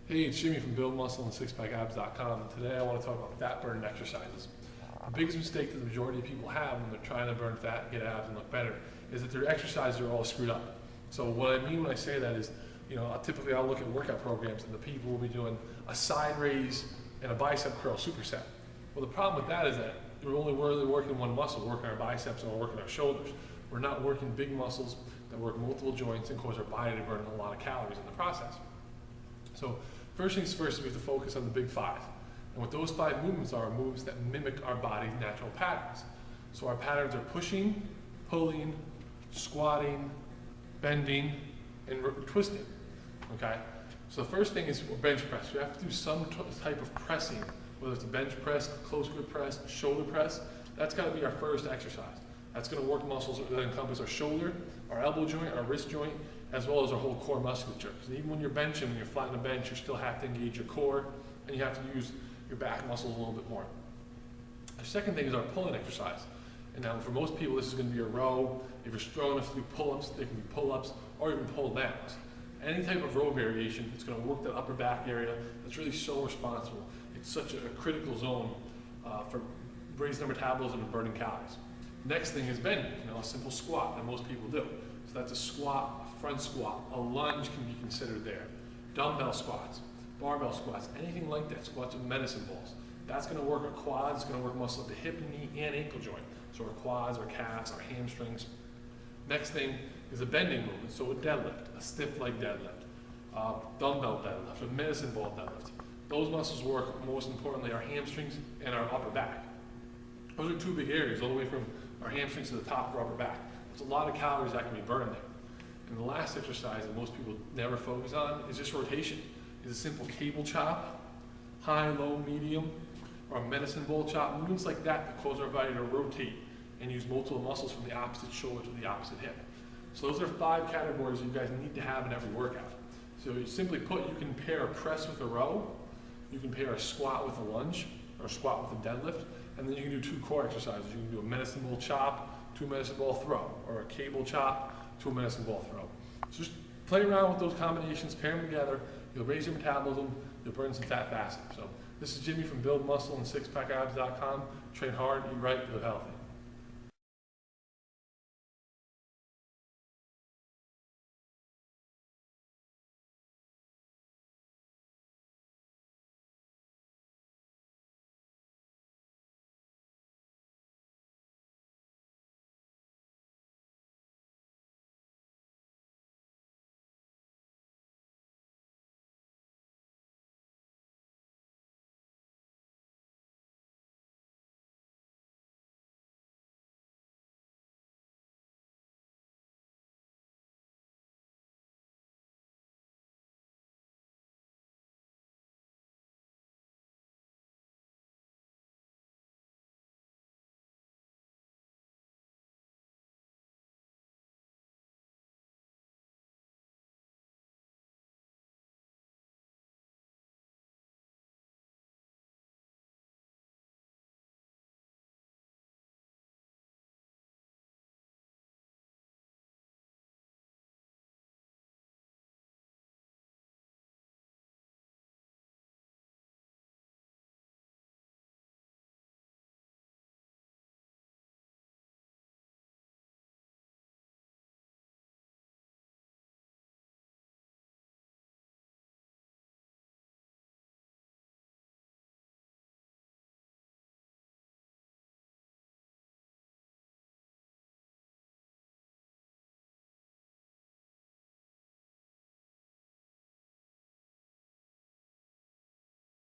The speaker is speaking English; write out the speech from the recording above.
Hey, it's Jimmy from BuildMuscleAndSixPackAbs.com, and today I want to talk about fat burning exercises. The biggest mistake that the majority of people have when they're trying to burn fat, get abs, and look better is that their exercises are all screwed up. So what I mean when I say that is, I'll look at workout programs and the people will be doing a side raise and a bicep curl superset. Well, the problem with that is that we're only really working one muscle, working our biceps and we're working our shoulders. We're not working big muscles that work multiple joints and cause our body to burn a lot of calories in the process. So first things first, we have to focus on the big five. And what those five movements are movements that mimic our body's natural patterns. So our patterns are pushing, pulling, squatting, bending, and twisting, okay? So the first thing is bench press. We have to do some type of pressing, whether it's a bench press, close grip press, shoulder press. That's gotta be our first exercise. That's gonna work muscles that encompass our shoulder, our elbow joint, our wrist joint, as well as our whole core musculature. Because even when you're benching, when you're flat on a bench, you still have to engage your core, and you have to use your back muscles a little bit more. The second thing is our pulling exercise. And now for most people, this is gonna be a row. If you're strong enough to do pull-ups, they can be pull-ups, or even pull downs. Any type of row variation, it's gonna work that upper back area. That's really so responsible. It's such a critical zone for raising their metabolism and burning calories. Next thing is bending, a simple squat that most people do. So that's a squat, a front squat, a lunge can be considered there. Dumbbell squats, barbell squats, anything like that, squats with medicine balls. That's gonna work our quads, it's gonna work muscle at the hip, knee, and ankle joint. So our quads, our calves, our hamstrings. Next thing is a bending movement, so a deadlift, a stiff leg deadlift, dumbbell deadlift, a medicine ball deadlift. Those muscles work, most importantly, our hamstrings and our upper back. Those are two big areas, all the way from our hamstrings to the top of our upper back. There's a lot of calories that can be burned there. And the last exercise that most people never focus on is just rotation. It's a simple cable chop, high, low, medium, or a medicine ball chop, movements like that cause our body to rotate and use multiple muscles from the opposite shoulder to the opposite hip. So those are 5 categories you guys need to have in every workout. So you simply put, you can pair a press with a row, you can pair a squat with a lunge, or a squat with a deadlift, and then you can do 2 core exercises. You can do a medicine ball chop to a medicine ball throw, or a cable chop to a medicine ball throw. So just play around with those combinations, pair them together, you'll raise your metabolism, you'll burn some fat faster. So this is Jimmy from BuildMuscleAndSixPackAbs.com. Train hard, eat right, live healthy.